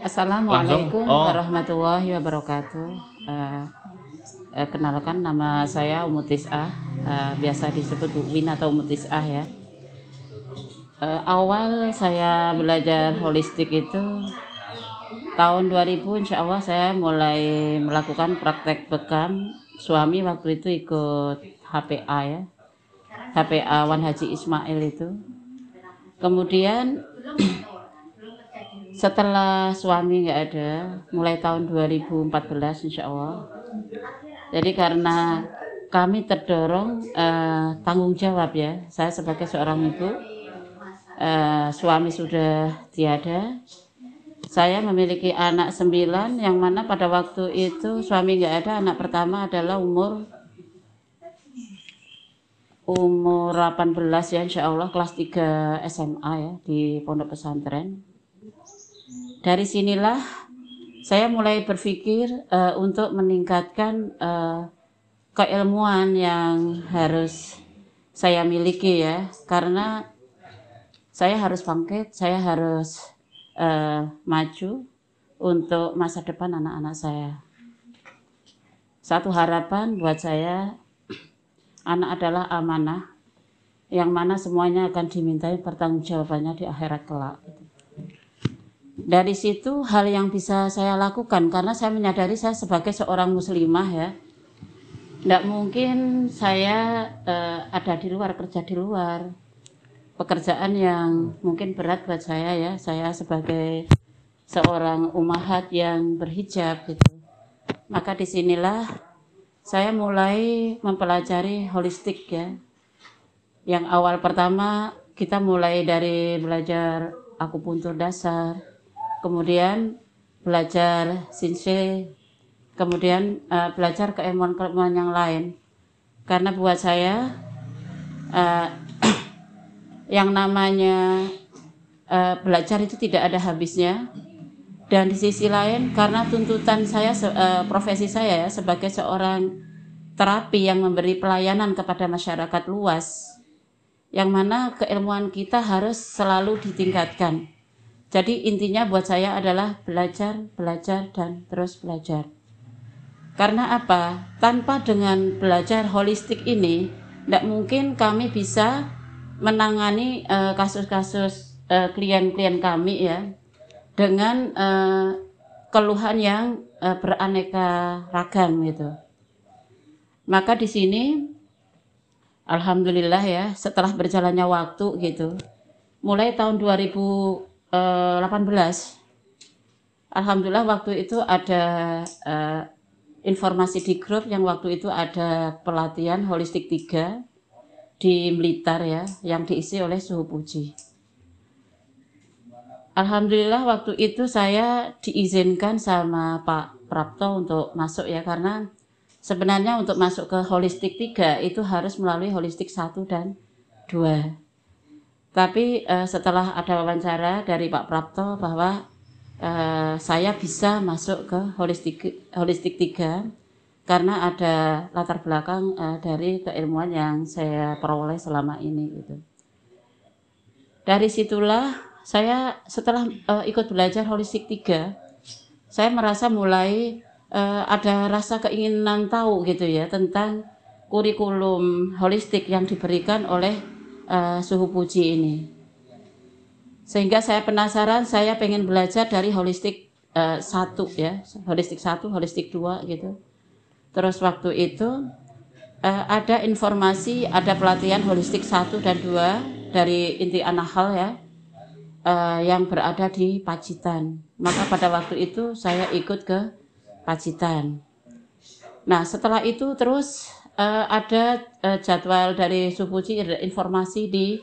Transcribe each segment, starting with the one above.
Langsung. Assalamualaikum Oh, warahmatullahi wabarakatuh. Kenalkan nama saya Umutisah, biasa disebut Bu Win atau Umutisah ya. Awal saya belajar holistik itu tahun 2000, insya Allah saya mulai melakukan praktek bekam. Suami waktu itu ikut HPA ya, HPA Wan Haji Ismail itu. Kemudian setelah suami nggak ada, mulai tahun 2014 insya Allah. Jadi karena kami terdorong tanggung jawab ya, saya sebagai seorang ibu, suami sudah tiada, saya memiliki anak 9, yang mana pada waktu itu suami nggak ada. Anak pertama adalah umur 18 ya, insya Allah kelas 3 SMA ya, di pondok pesantren. Dari sinilah saya mulai berpikir untuk meningkatkan keilmuan yang harus saya miliki ya, karena saya harus bangkit, saya harus maju untuk masa depan anak-anak saya. Satu harapan buat saya, anak adalah amanah yang mana semuanya akan dimintai pertanggungjawabannya di akhirat kelak. Dari situ hal yang bisa saya lakukan, karena saya menyadari saya sebagai seorang muslimah ya, tidak mungkin saya ada di luar, kerja di luar, pekerjaan yang mungkin berat buat saya ya. Saya sebagai seorang ummahat yang berhijab gitu. Maka disinilah saya mulai mempelajari holistik ya. Yang awal pertama kita mulai dari belajar akupuntur dasar, kemudian belajar Shinsei, kemudian belajar keilmuan-keilmuan yang lain. Karena buat saya yang namanya belajar itu tidak ada habisnya. Dan di sisi lain, karena tuntutan saya, profesi saya ya, sebagai seorang terapi yang memberi pelayanan kepada masyarakat luas, yang mana keilmuan kita harus selalu ditingkatkan. Jadi intinya buat saya adalah belajar, belajar, dan terus belajar. Karena apa? Tanpa dengan belajar holistik ini, tidak mungkin kami bisa menangani kasus-kasus klien-klien kami ya, dengan keluhan yang beraneka ragam gitu. Maka di sini, alhamdulillah ya, setelah berjalannya waktu gitu, mulai tahun 2018, alhamdulillah waktu itu ada informasi di grup yang waktu itu ada pelatihan holistik 3 di Blitar ya, yang diisi oleh Suhu Puji. Alhamdulillah waktu itu saya diizinkan sama Pak Prapto untuk masuk ya, karena sebenarnya untuk masuk ke holistik 3 itu harus melalui holistik 1 dan 2. Tapi setelah ada wawancara dari Pak Prapto bahwa saya bisa masuk ke holistik 3 karena ada latar belakang dari keilmuan yang saya peroleh selama ini gitu. Dari situlah saya setelah ikut belajar holistik 3, saya merasa mulai ada rasa keinginan tahu gitu ya tentang kurikulum holistik yang diberikan oleh Suhu Puji ini. Sehingga saya penasaran, saya pengen belajar dari holistik 1 ya, holistik 1, holistik 2 gitu. Terus waktu itu ada informasi, ada pelatihan holistik 1 dan 2 dari Inti Anahal ya, yang berada di Pacitan. Maka pada waktu itu saya ikut ke Pacitan. Nah setelah itu terus ada jadwal dari Suhu Puji, ada informasi di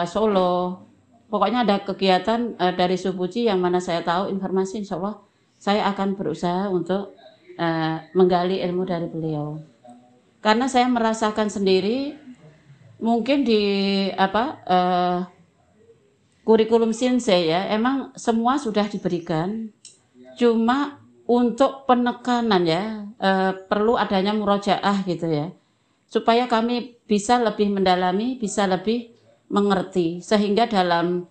Solo. Pokoknya ada kegiatan dari Suhu Puji yang mana saya tahu informasi, insya Allah saya akan berusaha untuk menggali ilmu dari beliau. Karena saya merasakan sendiri, mungkin di kurikulum Shinsei ya, emang semua sudah diberikan, cuma untuk penekanan ya perlu adanya murojaah gitu ya, supaya kami bisa lebih mendalami, bisa lebih mengerti, sehingga dalam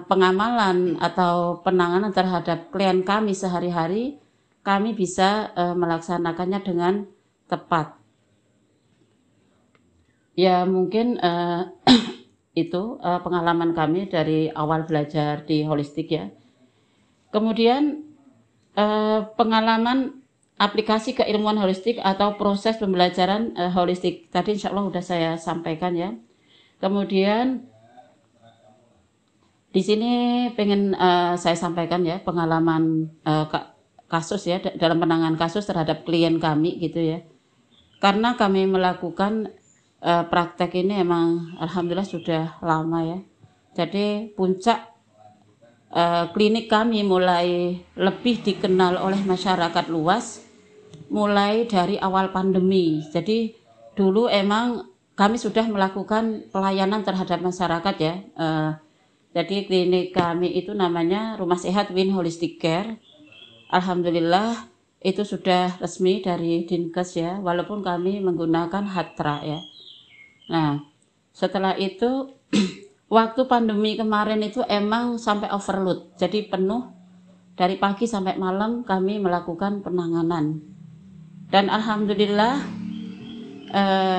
pengamalan atau penanganan terhadap klien kami sehari-hari, kami bisa melaksanakannya dengan tepat. Ya mungkin itu pengalaman kami dari awal belajar di holistik ya. Kemudian pengalaman aplikasi keilmuan holistik atau proses pembelajaran holistik. Tadi insya Allah sudah saya sampaikan ya. Kemudian di sini pengen saya sampaikan ya pengalaman kasus ya dalam penanganan kasus terhadap klien kami gitu ya. Karena kami melakukan praktek ini emang alhamdulillah sudah lama ya. Jadi puncak klinik kami mulai lebih dikenal oleh masyarakat luas mulai dari awal pandemi. Jadi dulu emang kami sudah melakukan pelayanan terhadap masyarakat ya. Jadi klinik kami itu namanya Rumah Sehat Win Holistic Care. Alhamdulillah itu sudah resmi dari Dinkes ya, walaupun kami menggunakan Hatra ya. Nah, setelah itu waktu pandemi kemarin itu emang sampai overload, jadi penuh dari pagi sampai malam kami melakukan penanganan. Dan alhamdulillah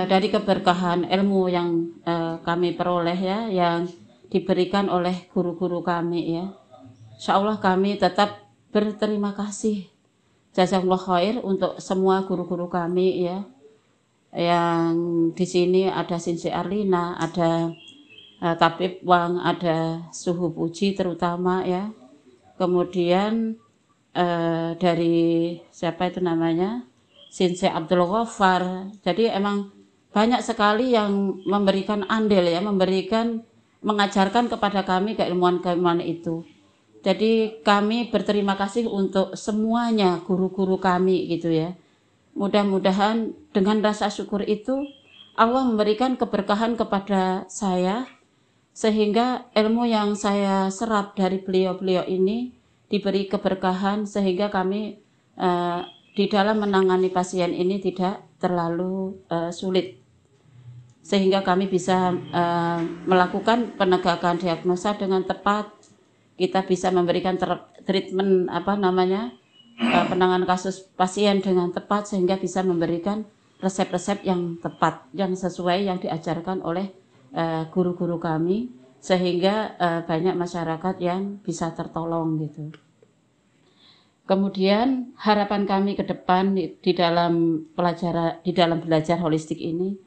dari keberkahan ilmu yang kami peroleh ya, yang diberikan oleh guru-guru kami ya, insya Allah kami tetap berterima kasih jazakallah khair untuk semua guru-guru kami ya. Yang di sini ada Sinsi Arlina, ada Tabib Wang, ada Suhu Puji terutama ya. Kemudian dari siapa itu namanya? Sinsi Abdul Ghaffar. Jadi emang banyak sekali yang memberikan andil ya, mengajarkan kepada kami keilmuan-keilmuan itu. Jadi kami berterima kasih untuk semuanya guru-guru kami gitu ya. Mudah-mudahan dengan rasa syukur itu Allah memberikan keberkahan kepada saya sehingga ilmu yang saya serap dari beliau-beliau ini diberi keberkahan sehingga kami di dalam menangani pasien ini tidak terlalu sulit. Sehingga kami bisa melakukan penegakan diagnosa dengan tepat. Kita bisa memberikan treatment penanganan kasus pasien dengan tepat sehingga bisa memberikan resep-resep yang tepat, yang sesuai yang diajarkan oleh guru-guru kami sehingga banyak masyarakat yang bisa tertolong gitu. Kemudian harapan kami ke depan di dalam belajar holistik ini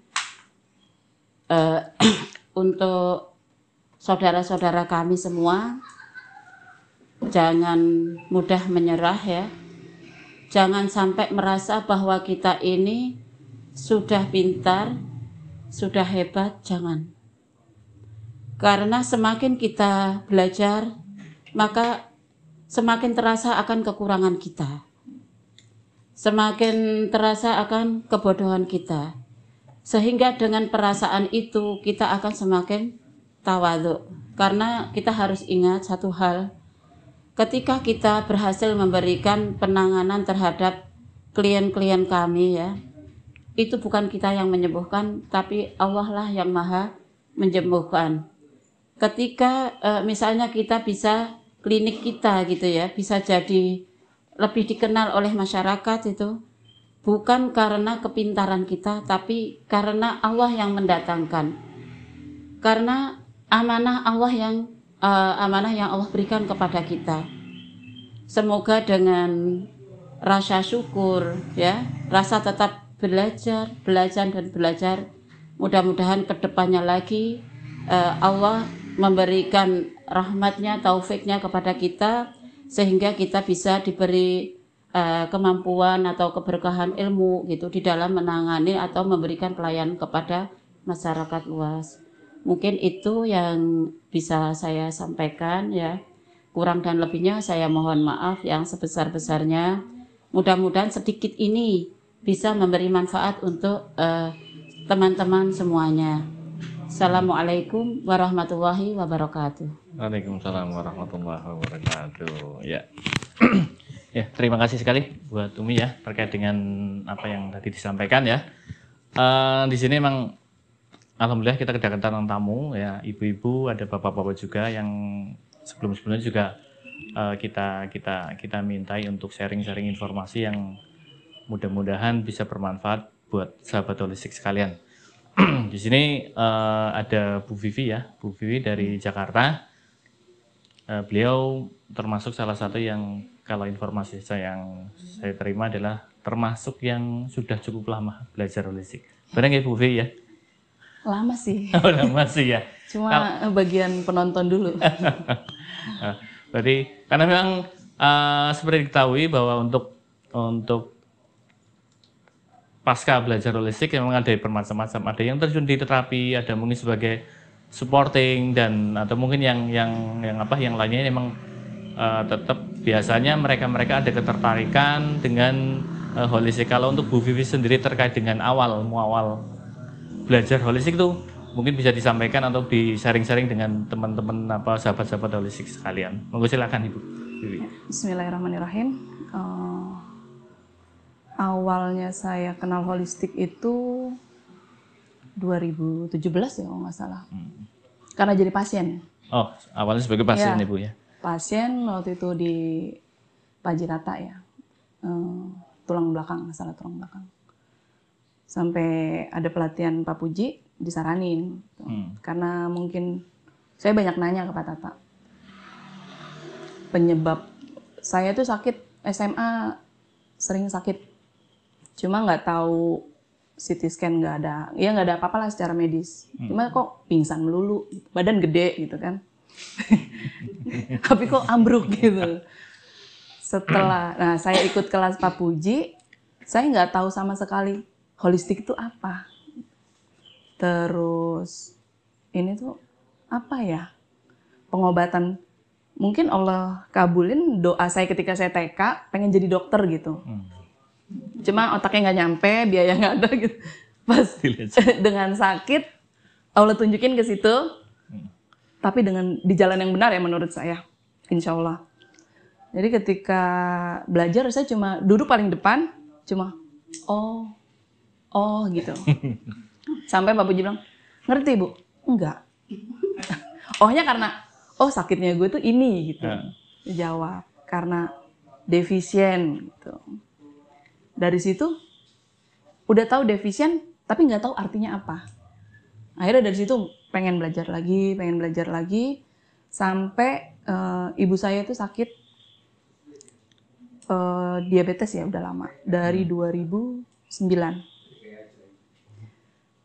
untuk saudara-saudara kami semua jangan mudah menyerah ya. Jangan sampai merasa bahwa kita ini sudah pintar, sudah hebat, jangan. Karena semakin kita belajar, maka semakin terasa akan kekurangan kita. Semakin terasa akan kebodohan kita. Sehingga dengan perasaan itu kita akan semakin tawadhu. Karena kita harus ingat satu hal, ketika kita berhasil memberikan penanganan terhadap klien-klien kami ya, itu bukan kita yang menyembuhkan, tapi Allah lah yang maha menyembuhkan. Ketika misalnya kita bisa klinik kita gitu ya, bisa jadi lebih dikenal oleh masyarakat itu, bukan karena kepintaran kita, tapi karena Allah yang mendatangkan. Karena amanah yang Allah berikan kepada kita. Semoga dengan rasa syukur ya, rasa tetap belajar, mudah-mudahan kedepannya lagi Allah memberikan rahmatnya, taufiknya kepada kita sehingga kita bisa diberi kemampuan atau keberkahan ilmu gitu di dalam menangani atau memberikan pelayanan kepada masyarakat luas. Mungkin itu yang bisa saya sampaikan ya. Kurang dan lebihnya saya mohon maaf yang sebesar-besarnya. Mudah-mudahan sedikit ini bisa memberi manfaat untuk teman-teman semuanya. Assalamualaikum warahmatullahi wabarakatuh. Waalaikumsalam warahmatullahi wabarakatuh. Ya. Ya, terima kasih sekali buat Umi ya terkait dengan apa yang tadi disampaikan ya. Di sini memang alhamdulillah kita kedatangan tamu ya, ibu-ibu, ada bapak-bapak juga yang sebelum-sebelumnya juga kita mintai untuk sharing-sharing informasi yang mudah-mudahan bisa bermanfaat buat sahabat holistik sekalian. Di sini ada Bu Vivi ya, Bu Vivi dari Jakarta. Beliau termasuk salah satu yang kalau informasi yang saya terima adalah termasuk yang sudah cukup lama belajar holistik. Benar nggak Bu Vivi ya? Lama sih. Lama sih ya. Cuma bagian penonton dulu. Berarti karena memang seperti diketahui bahwa untuk pasca belajar holistik memang ada bermacam-macam. Ada yang terjun di terapi, ada mungkin sebagai supporting dan atau mungkin yang lainnya memang tetap biasanya mereka ada ketertarikan dengan holistik. Kalau untuk Bu Vivi sendiri terkait dengan awal belajar holistik itu mungkin bisa disampaikan atau di sharing-sharing dengan teman-teman sahabat-sahabat holistik sekalian. Monggo silakan Ibu Vivi. Bismillahirrahmanirrahim. Awalnya saya kenal holistik itu 2017 ya kalau nggak salah. Karena jadi pasien. Oh, awalnya sebagai pasien Ya, Ibu ya. Pasien waktu itu di Pajirata ya. Tulang belakang, masalah tulang belakang. Sampai ada pelatihan Pak Puji disaranin. Karena mungkin saya banyak nanya ke Pak Tata. Penyebab saya tuh sakit SMA, sering sakit. Cuma nggak tahu CT scan nggak ada, ya nggak ada apa-apa lah secara medis. Cuma kok pingsan melulu, badan gede gitu kan. Tapi kok ambruk gitu. Setelah, nah saya ikut kelas Pak Puji, saya nggak tahu sama sekali holistik itu apa. Terus ini tuh apa ya? Pengobatan. Mungkin Allah kabulin doa saya ketika saya TK, pengen jadi dokter gitu. Cuma otaknya nggak nyampe, biaya nggak ada gitu. Pas dengan sakit, Allah tunjukin ke situ. Tapi di jalan yang benar ya menurut saya, insya Allah. Jadi ketika belajar saya cuma duduk paling depan, cuma oh gitu. Sampai Pak Puji bilang, ngerti Bu? Enggak. Ohnya karena, sakitnya gue tuh ini gitu. Jawab, karena defisien gitu. Dari situ udah tahu defisien tapi nggak tahu artinya apa. Akhirnya dari situ pengen belajar lagi sampai ibu saya itu sakit diabetes ya udah lama dari 2009.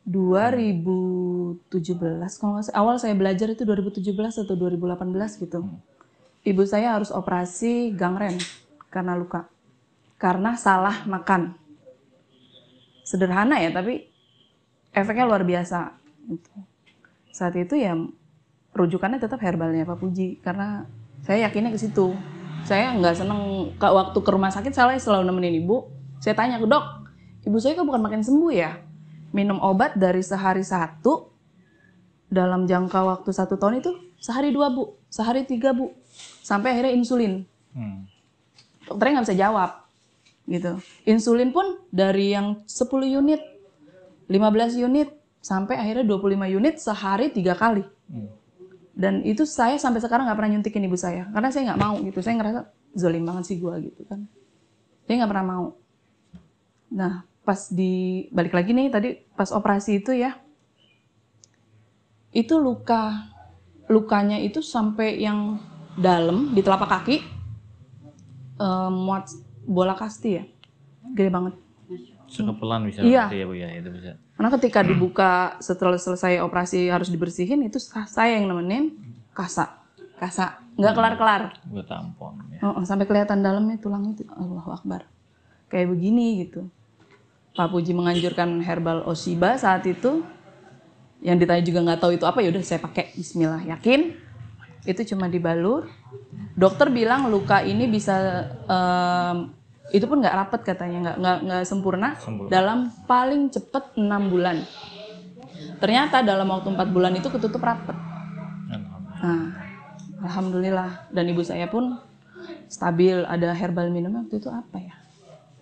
2017 kalau nggak salah, awal saya belajar itu 2017 atau 2018 gitu. Ibu saya harus operasi gangren karena luka. Karena salah makan. Sederhana ya, tapi efeknya luar biasa. Saat itu ya rujukannya tetap herbalnya Pak Puji, karena saya yakinnya ke situ. Saya nggak seneng waktu ke rumah sakit, saya selalu nemenin ibu. Saya tanya ke dok, ibu saya kok bukan makin sembuh ya? Minum obat dari sehari 1, dalam jangka waktu 1 tahun itu sehari 2 Bu, sehari 3 Bu, sampai akhirnya insulin. Dokternya nggak bisa jawab. Gitu. Insulin pun dari yang 10 unit, 15 unit, sampai akhirnya 25 unit sehari 3 kali. Dan itu saya sampai sekarang nggak pernah nyuntikin ibu saya, karena saya nggak mau gitu. Saya ngerasa zolim banget sih gue gitu kan. Saya nggak pernah mau. Nah, pas balik lagi nih tadi pas operasi itu ya, itu lukanya itu sampai yang dalam di telapak kaki, muat bola kasti ya, gede banget. Sekepelan bisa Iya. ya Bu ya, itu bisa. Karena ketika dibuka setelah selesai operasi harus dibersihin, itu saya yang nemenin, kasa, nggak kelar-kelar. Buat tampon ya. Sampai kelihatan dalamnya tulangnya itu, Allahu Akbar. Kayak begini gitu. Pak Puji menganjurkan herbal Oshiba saat itu, yang ditanya juga nggak tahu itu apa, yaudah saya pakai, Bismillah, yakin. Itu cuma dibalur. Dokter bilang luka ini bisa, itu pun nggak rapet katanya, nggak sempurna. Dalam paling cepat 6 bulan. Ternyata dalam waktu 4 bulan itu ketutup rapet. Nah, alhamdulillah. Dan ibu saya pun stabil, ada herbal minum waktu itu apa ya?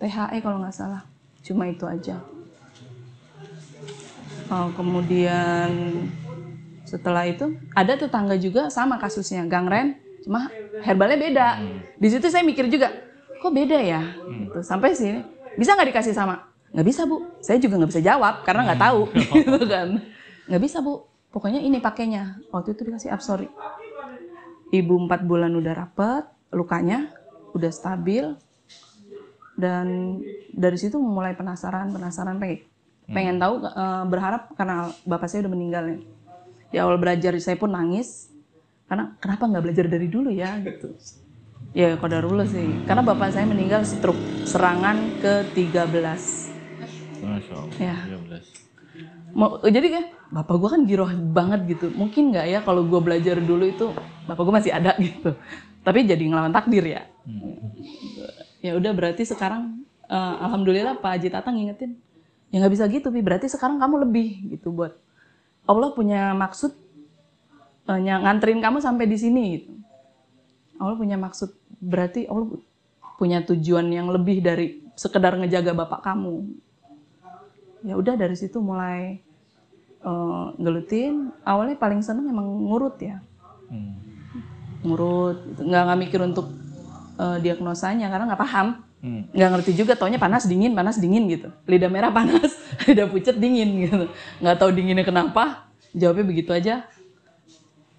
THE kalau nggak salah. Cuma itu aja. Kemudian setelah itu ada tetangga juga sama kasusnya gangren, cuma herbalnya beda. Di situ saya mikir juga, kok beda ya? Gitu. Sampai sini, bisa nggak dikasih sama? Nggak bisa Bu, saya juga nggak bisa jawab karena nggak tahu, gitu kan. Nggak bisa Bu, pokoknya ini pakainya. Waktu itu dikasih Absori. Ibu 4 bulan udah rapet, lukanya udah stabil, dan dari situ mulai penasaran pengen tahu, berharap karena bapak saya udah meninggal ya. Di awal belajar saya pun nangis karena kenapa nggak belajar dari dulu ya gitu. Ya qadarullah sih, karena bapak saya meninggal stroke serangan ke-13. Masya Allah. Ya. 13. Jadi kan bapak gue kan giroh banget gitu. Mungkin nggak ya kalau gue belajar dulu itu bapak gue masih ada gitu. Tapi jadi ngelawan takdir ya. Ya udah berarti sekarang alhamdulillah Pak Haji Tatang ngingetin. Ya nggak bisa gitu, Pi. Berarti sekarang kamu lebih gitu buat Allah punya maksud nganterin kamu sampai di sini gitu. Allah punya maksud, berarti Allah punya tujuan yang lebih dari sekedar ngejaga bapak kamu. Ya udah dari situ mulai gelutin. Awalnya paling seneng emang ngurut ya. Ngurut, nggak mikir untuk diagnosanya karena nggak paham. Nggak ngerti juga, taunya panas dingin gitu. Lidah merah panas, lidah pucet dingin gitu. Nggak tahu dinginnya kenapa, jawabnya begitu aja.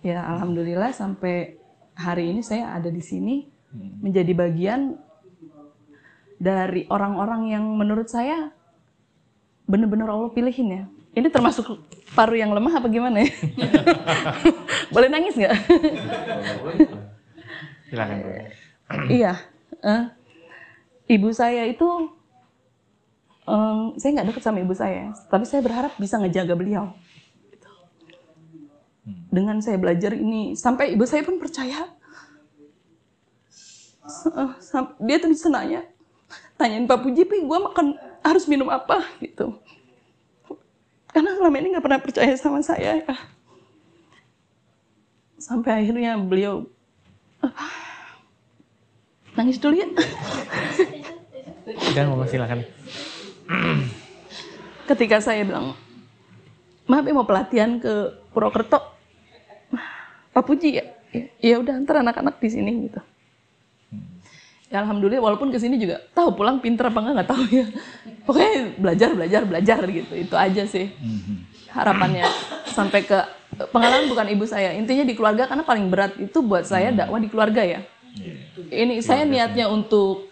Ya alhamdulillah sampai hari ini saya ada di sini menjadi bagian dari orang-orang yang menurut saya benar-benar Allah pilihin ya. Ini termasuk paru yang lemah apa gimana ya? Boleh nangis nggak? Silakan. Iya. Ibu saya itu, saya nggak deket sama ibu saya, tapi saya berharap bisa ngejaga beliau. Dengan saya belajar ini, sampai ibu saya pun percaya. Dia tuh bisa tanyain Pak Puji, Pi, gue makan harus minum apa gitu. Karena selama ini nggak pernah percaya sama saya ya. Sampai akhirnya beliau nangis dulu ya. Dan mau silakan. Ketika saya bilang, maaf mau pelatihan ke Purwokerto, Pak Puji ya, ya udah ntar anak-anak di sini gitu. Ya alhamdulillah walaupun kesini juga tahu pulang pinter apa nggak tahu ya. Pokoknya belajar gitu, itu aja sih harapannya. Sampai ke pengalaman bukan ibu saya, intinya di keluarga karena paling berat itu buat saya dakwah di keluarga ya. Ini saya niatnya untuk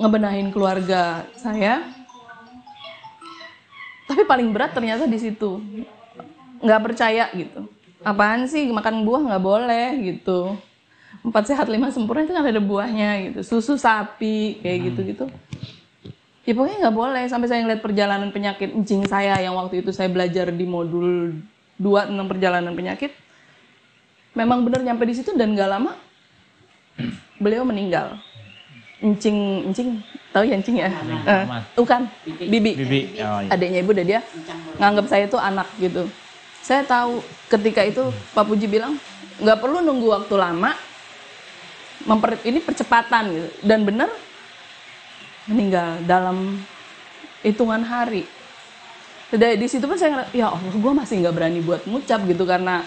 ngebenahin keluarga saya, tapi paling berat ternyata di situ. Nggak percaya gitu. Apaan sih makan buah nggak boleh gitu. 4 sehat 5 sempurna itu kan ada buahnya gitu. Susu sapi kayak gitu-gitu. Ya pokoknya nggak boleh. Sampai saya ngeliat perjalanan penyakit encing saya yang waktu itu saya belajar di modul 2 tentang perjalanan penyakit. Memang benar nyampe di situ dan nggak lama beliau meninggal. Encing, tahu ya encing ya? Bukan, Bibi. Oh, iya. Adiknya ibu dan dia nganggap saya itu anak gitu. Saya tahu ketika itu Pak Puji bilang nggak perlu nunggu waktu lama, ini percepatan gitu. Dan benar meninggal dalam hitungan hari. Di situ pun saya ngerasa, ya Allah, gue masih nggak berani buat ngucap gitu karena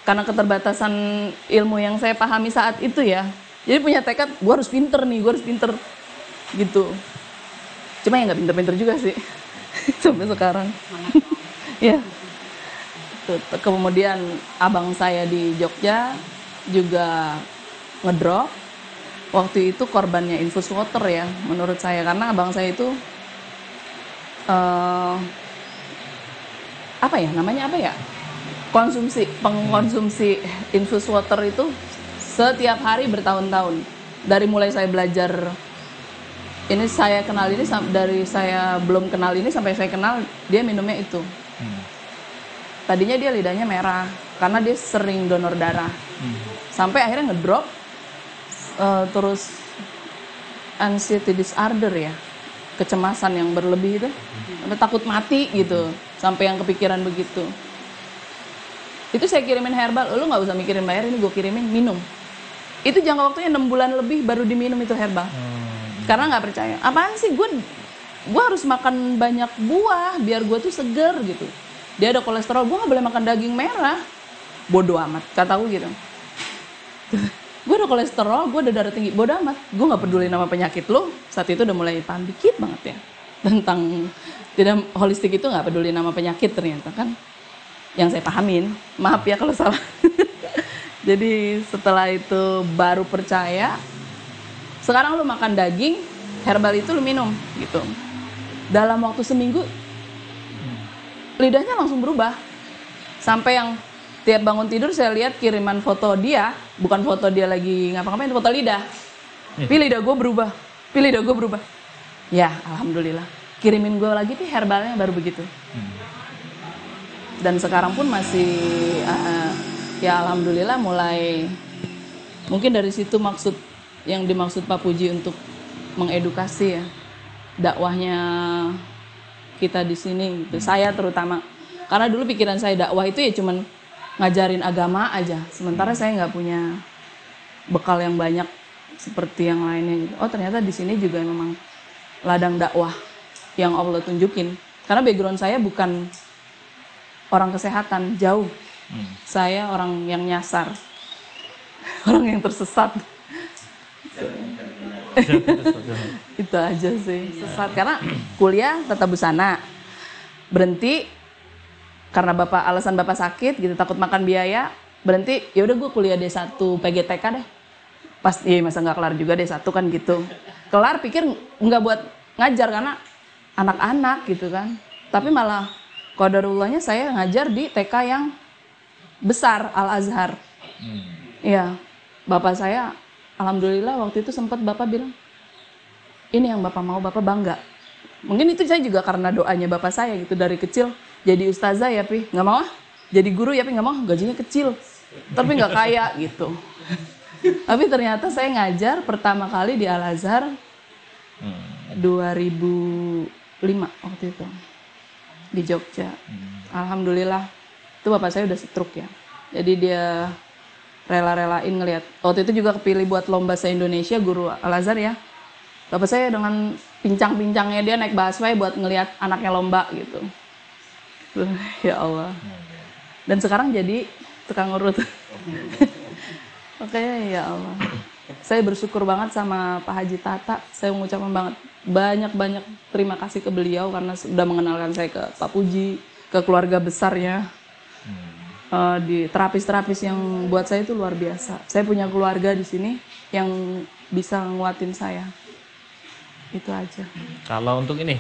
keterbatasan ilmu yang saya pahami saat itu ya. Jadi punya tekad, gue harus pinter gitu. Cuma ya nggak pinter-pinter juga sih sampai sekarang. Ya. Kemudian abang saya di Jogja juga ngedrop. Waktu itu korbannya infus water ya menurut saya, karena abang saya itu pengkonsumsi infus water itu setiap hari bertahun-tahun. Dari mulai saya belajar ini, saya kenal ini, dari saya belum kenal ini sampai saya kenal, dia minumnya itu. Tadinya dia lidahnya merah karena dia sering donor darah. Sampai akhirnya ngedrop, terus anxiety disorder ya, kecemasan yang berlebih itu, sampai takut mati gitu, sampai yang kepikiran begitu. Itu saya kirimin herbal, lu nggak usah mikirin bayar, ini gue kirimin, minum. Itu jangka waktunya 6 bulan lebih baru diminum itu herbal. Karena nggak percaya. Apaan sih, gue gue harus makan banyak buah biar gue tuh seger gitu. Dia ada kolesterol, gue nggak boleh makan daging merah. Bodoh amat, kataku gitu. Gue ada kolesterol, gue ada darah tinggi, bodoh amat. Gue nggak peduli nama penyakit lo. Saat itu udah mulai paham dikit banget ya tentang tidak holistik itu, nggak peduli nama penyakit ternyata kan. Yang saya pahamin, maaf ya kalau salah. Jadi setelah itu baru percaya. Sekarang lu makan daging, herbal itu lu minum gitu. Dalam waktu seminggu lidahnya langsung berubah. Sampai yang tiap bangun tidur saya lihat kiriman foto dia, bukan foto dia lagi ngapa-ngapain, foto lidah. Lidah gue berubah, lidah gue berubah. Ya, alhamdulillah. Kirimin gue lagi nih herbalnya baru begitu. Dan sekarang pun masih ya alhamdulillah mulai, mungkin dari situ maksud yang dimaksud Pak Puji untuk mengedukasi ya dakwahnya kita di sini gitu. Saya terutama, karena dulu pikiran saya dakwah itu ya cuman ngajarin agama aja, sementara saya nggak punya bekal yang banyak seperti yang lainnya gitu. Oh ternyata di sini juga memang ladang dakwah yang Allah tunjukin, karena background saya bukan orang kesehatan, jauh. Saya orang yang nyasar, orang yang tersesat. Itu aja sih, sesat. Karena kuliah tata busana, berhenti karena alasan bapak sakit gitu, takut makan biaya, berhenti. Ya udah gue kuliah D1 PGTK deh. Pas iya masa nggak kelar juga D1 kan gitu. Kelar pikir nggak buat ngajar karena anak-anak gitu kan. Tapi malah qadarullahnya saya ngajar di TK yang besar, Al Azhar. Iya, bapak saya alhamdulillah waktu itu sempat bapak bilang, ini yang bapak mau, bapak bangga. Mungkin itu saya juga karena doanya bapak saya gitu dari kecil. Jadi ustazah ya Pi, nggak mau ah. Jadi guru ya Pi, nggak mau, gajinya kecil. Tapi nggak kaya gitu. Tapi ternyata saya ngajar pertama kali di Al Azhar 2005 waktu itu. Di Jogja. Alhamdulillah. Itu bapak saya udah stroke ya. Jadi dia rela-relain ngelihat. Waktu itu juga kepilih buat lomba se-Indonesia guru Al-Azhar ya. Bapak saya dengan pincang-pincangnya dia naik busway buat ngelihat anaknya lomba gitu. Ya Allah. Dan sekarang jadi tukang urut. Oke, ya Allah. Saya bersyukur banget sama Pak Haji Tata. Saya mengucapkan banget banyak-banyak terima kasih ke beliau karena sudah mengenalkan saya ke Pak Puji, ke keluarga besarnya. Di terapis-terapis yang buat saya itu luar biasa. Saya punya keluarga di sini yang bisa nguatin saya. Itu aja. Kalau untuk ini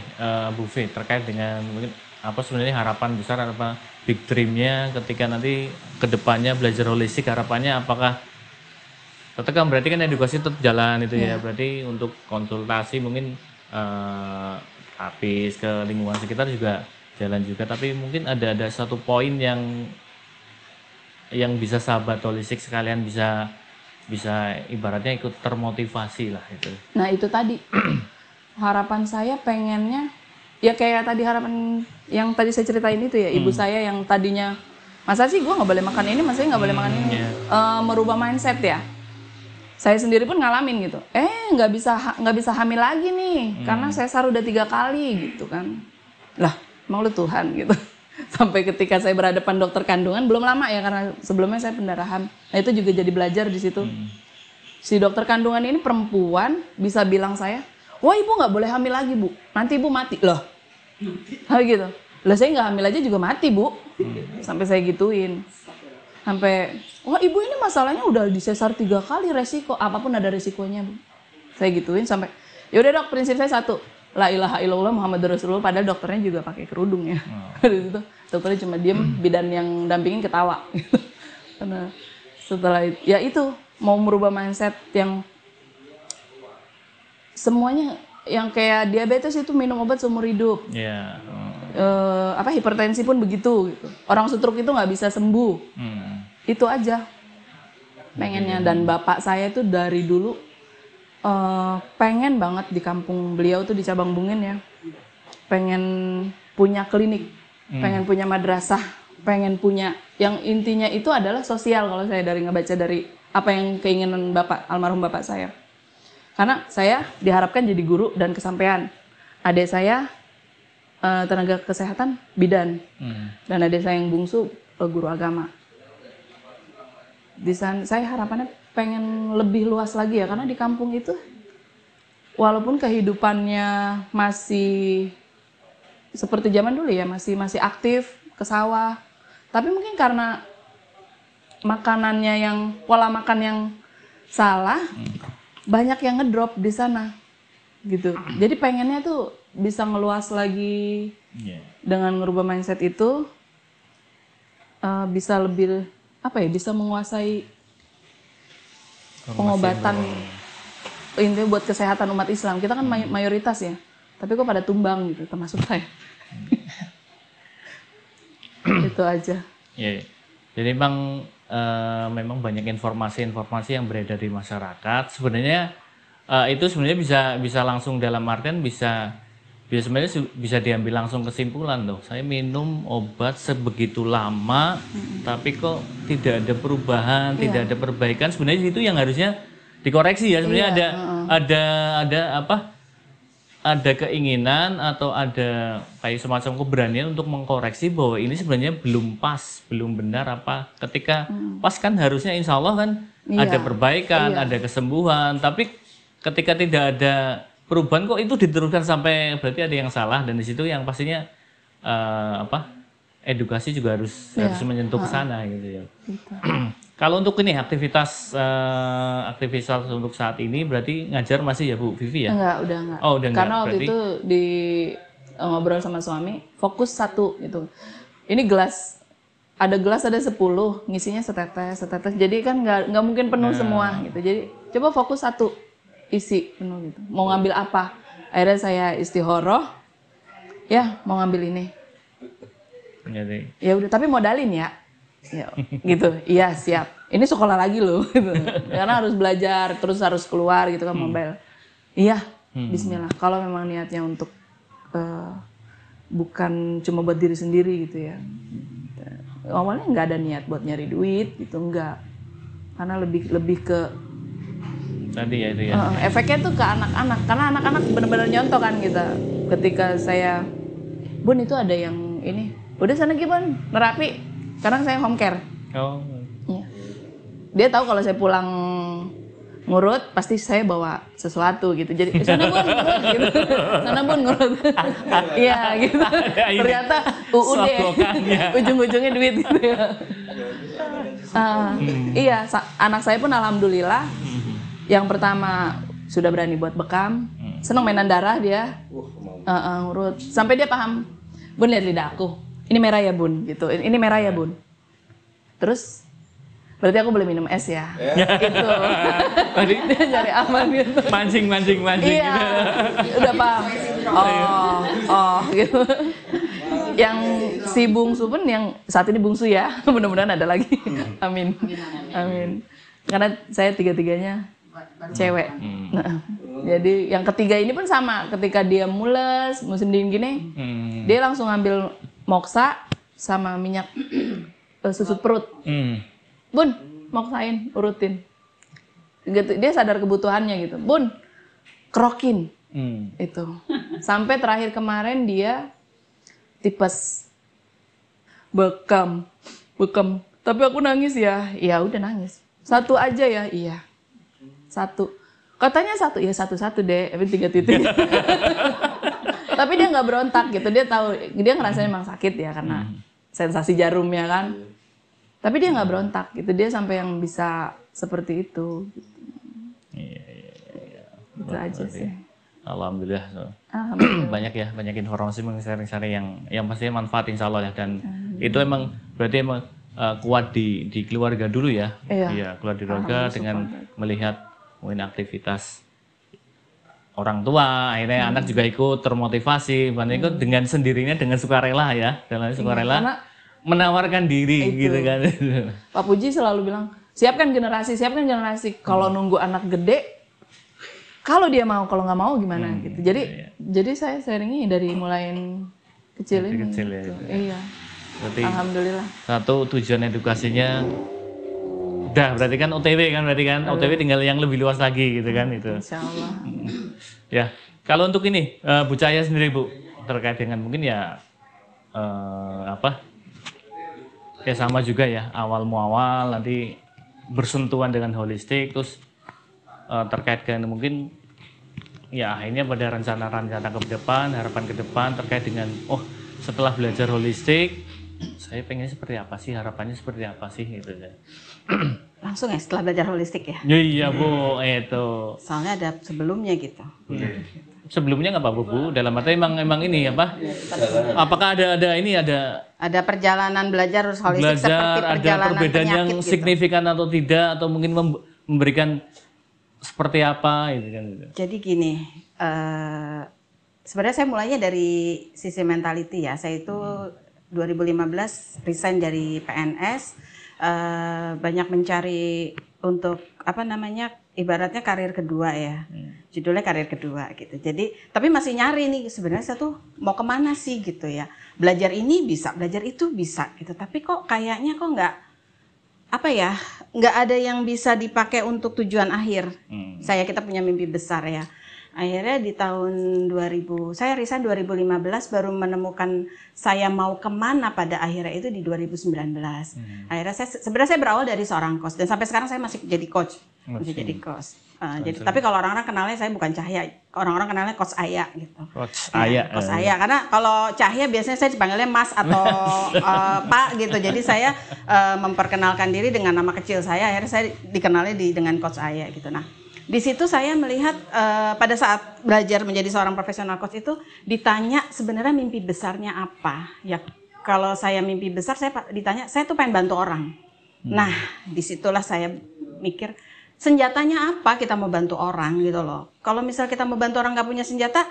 Bu V terkait dengan mungkin apa sebenarnya harapan besar, apa big dream-nya ketika nanti kedepannya belajar holistik, harapannya apakah tetap kan berarti kan edukasi tetap jalan itu ya. Berarti untuk konsultasi mungkin habis ke lingkungan sekitar juga jalan juga, tapi mungkin ada satu poin yang bisa sahabat holistik sekalian bisa ibaratnya ikut termotivasi lah itu. Nah itu tadi harapan saya pengennya ya kayak tadi harapan yang tadi saya ceritain itu ya, ibu saya yang tadinya masa sih gue nggak boleh makan ini, masa nggak boleh makan ini, merubah mindset ya. Saya sendiri pun ngalamin gitu, nggak bisa hamil lagi nih karena sesar udah 3 kali gitu kan. Lah emang lu Tuhan gitu. Sampai ketika saya berhadapan dokter kandungan, belum lama ya karena sebelumnya saya pendarahan. Nah itu juga jadi belajar di situ. Si dokter kandungan ini perempuan bisa bilang saya, wah ibu nggak boleh hamil lagi bu, nanti ibu mati loh. Gitu. Lah saya nggak hamil aja juga mati bu. Sampai saya gituin. Sampai, wah ibu ini masalahnya udah disesar 3 kali, resiko apapun ada resikonya bu. Saya gituin sampai, yaudah dok prinsip saya satu. La ilaha illallah Muhammad Rasulullah, padahal dokternya juga pakai kerudung ya. Gitu. Dokternya cuma diem, bidan yang dampingin ketawa. Karena setelah itu, ya itu mau merubah mindset yang semuanya yang kayak diabetes itu minum obat seumur hidup. Hipertensi pun begitu. Gitu. Orang stroke itu nggak bisa sembuh. Itu aja pengennya. Dan bapak saya itu dari dulu pengen banget di kampung beliau tuh di Cabang Bungin ya, pengen punya klinik, pengen punya madrasah, pengen punya yang intinya itu adalah sosial. Kalau saya dari ngebaca dari apa yang keinginan bapak almarhum bapak saya, karena saya diharapkan jadi guru dan kesampaian. adik saya tenaga kesehatan bidan, dan adik saya yang bungsu guru agama. Di sana saya harapannya pengen lebih luas lagi ya, karena di kampung itu walaupun kehidupannya masih seperti zaman dulu ya, masih aktif ke sawah, tapi mungkin karena makanannya yang pola makan yang salah, banyak yang ngedrop di sana gitu. Jadi pengennya tuh bisa ngeluas lagi dengan ngerubah mindset itu, bisa lebih bisa menguasai pengobatan intinya buat kesehatan umat Islam. Kita kan mayoritas ya, tapi kok pada tumbang gitu, termasuk saya. Itu aja. Ya, jadi memang banyak informasi-informasi yang beredar di masyarakat. Sebenarnya itu sebenarnya bisa langsung dalam artian bisa sebenarnya bisa diambil langsung kesimpulan loh. Saya minum obat sebegitu lama, tapi kok tidak ada perubahan, tidak ada perbaikan. Sebenarnya itu yang harusnya dikoreksi ya. Sebenarnya ada keinginan atau ada kayak semacam keberanian untuk mengkoreksi bahwa ini sebenarnya belum pas, belum benar apa. Ketika pas kan harusnya insya Allah kan ada perbaikan, ada kesembuhan. Tapi ketika tidak ada perubahan kok itu diteruskan sampai berarti ada yang salah, dan di situ yang pastinya edukasi juga harus menyentuh ke sana gitu ya. Kalau untuk ini aktivitas untuk saat ini berarti ngajar masih ya Bu Vivi ya? Enggak, udah enggak. Oh, udah enggak. Karena waktu itu ngobrol sama suami, fokus satu gitu. Ini ada gelas ada 10, ngisinya setetes. Jadi kan nggak mungkin penuh semua gitu. Jadi coba fokus satu, isi penuh gitu. Mau ngambil apa? Akhirnya saya istihoroh, ya mau ngambil ini. Ya udah, tapi modalin ya. Ya, gitu. Iya, siap. Ini sekolah lagi loh gitu. Karena harus belajar, terus harus keluar gitu kan mobile. Iya, bismillah. Kalau memang niatnya untuk bukan cuma buat diri sendiri gitu ya. Awalnya nggak ada niat buat nyari duit gitu, enggak. Karena lebih ke tadi ya itu ya. Efeknya tuh ke anak-anak. Karena anak-anak benar-benar nyontoh kan kita. Ketika saya, Bun itu ada yang ini. Udah sana gimana? Nerapi. Karena saya home care. Oh. Iya. Dia tahu kalau saya pulang ngurut, pasti saya bawa sesuatu gitu. Jadi sana Bun ngurut gitu. Sana Bun ngurut. Iya gitu. Ternyata deh. Ujung-ujungnya duit gitu ya. Iya, anak saya pun alhamdulillah. Yang pertama sudah berani buat bekam. Seneng mainan darah dia. Ngurut. Sampai dia paham. Bun lihat lidah aku. Ini merah ya Bun, gitu. Ini merah ya Bun. Terus, berarti aku boleh minum es ya, gitu. Dia cari aman gitu. Mancing iya, gitu. Udah paham. Gitu. Yang si bungsu pun yang saat ini bungsu ya, mudah-mudahan ada lagi. Amin. Karena saya tiga-tiganya cewek. Jadi yang ketiga ini pun sama. Ketika dia mules, musim dingin gini, dia langsung ngambil moksa sama minyak susut perut. Bun, moksain, urutin. Gitu, dia sadar kebutuhannya gitu. Bun, kerokin. Itu. Sampai terakhir kemarin dia tipes. Bekam. Tapi aku nangis ya. Ya udah nangis. Satu aja ya, iya. Satu. Katanya satu, ya satu-satu deh. Tapi 3 titik. Tapi dia nggak berontak gitu, dia tahu, dia ngerasain emang sakit ya karena sensasi jarumnya kan. Tapi dia nggak berontak gitu, dia sampai yang bisa seperti itu. Gitu. Iya. Itu aja sih. Alhamdulillah. banyak informasi sharing-sharing yang pastinya manfaat insya Allah ya, dan itu emang berarti emang kuat di keluarga dulu ya. Iya, keluarga di keluarga dengan melihat mungkin aktivitas orang tua, akhirnya anak juga ikut termotivasi, ikut dengan sendirinya dengan sukarela ya, dengan sukarela menawarkan diri itu. Gitu kan. Pak Puji selalu bilang, siapkan generasi. Kalau nunggu anak gede, kalau dia mau, kalau nggak mau gimana gitu. Jadi saya sharingnya dari mulai kecil ini. Kecil gitu. Ya. Iya. Berarti alhamdulillah. Satu tujuan edukasinya udah berarti kan OTW kan, OTW tinggal yang lebih luas lagi gitu kan itu. Insya Allah. Ya, Kalau untuk ini Bu Cahaya sendiri Bu, terkait dengan mungkin ya ya sama juga ya, awal muawal nanti bersentuhan dengan holistik, terus terkait dengan mungkin ya akhirnya pada rencana-rencana ke depan, harapan ke depan terkait dengan setelah belajar holistik saya pengen seperti apa sih, harapannya seperti apa sih gitu ya. Langsung ya setelah belajar holistik ya? Iya Bu, itu. Soalnya ada sebelumnya gitu. Sebelumnya nggak apa-apa Bu, dalam arti emang ini apa? Apakah ada perjalanan belajar holistik seperti perjalanan ada perbedaan yang penyakit gitu? signifikan atau tidak, atau mungkin memberikan seperti apa gitu kan? Jadi gini, sebenarnya saya mulainya dari sisi mentality ya. Saya itu 2015 resign dari PNS, banyak mencari untuk ibaratnya karir kedua ya, judulnya karir kedua gitu. Jadi tapi masih nyari nih sebenarnya saya tuh mau kemana sih gitu ya. Belajar ini bisa, belajar itu bisa gitu. Tapi kok kayaknya nggak ada yang bisa dipakai untuk tujuan akhir. Kita punya mimpi besar ya. Akhirnya di tahun 2000, saya resign 2015 baru menemukan saya mau kemana pada akhirnya itu di 2019. Akhirnya sebenarnya saya berawal dari seorang coach dan sampai sekarang saya masih jadi coach. Tapi kalau orang-orang kenalnya saya bukan Cahya, orang-orang kenalnya Coach Aya gitu. Coach Aya. Coach Aya, karena kalau Cahya biasanya saya dipanggilnya Mas atau Pak gitu. Jadi saya memperkenalkan diri dengan nama kecil saya. Akhirnya saya dikenalnya dengan Coach Aya gitu. Nah, di situ saya melihat pada saat belajar menjadi seorang profesional coach itu ditanya sebenarnya mimpi besarnya apa. Ya kalau saya mimpi besar saya ditanya saya tuh pengen bantu orang. Nah disitulah saya mikir senjatanya apa kita mau bantu orang gitu loh. Kalau misal kita mau bantu orang nggak punya senjata,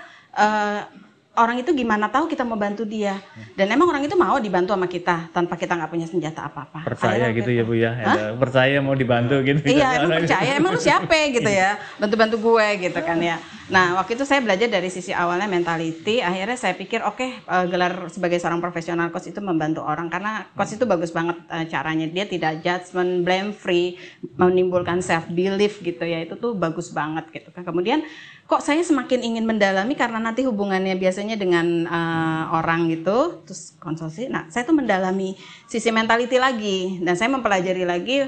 orang itu gimana tahu kita mau bantu dia. Dan emang orang itu mau dibantu sama kita tanpa kita nggak punya senjata apa-apa. Percaya gitu ya Bu ya, percaya mau dibantu gitu. Iya emang percaya, emang lu siapa gitu ya, bantu-bantu gue gitu kan ya. Nah waktu itu saya belajar dari sisi awalnya mentality, akhirnya saya pikir gelar sebagai seorang profesional coach itu membantu orang. Karena coach itu bagus banget caranya, dia tidak judgment, blame free, menimbulkan self belief gitu ya, itu tuh bagus banget gitu kan. Kemudian kok saya semakin ingin mendalami karena nanti hubungannya biasanya dengan orang gitu, terus konsultasi. Nah, saya tuh mendalami sisi mentality lagi dan saya mempelajari lagi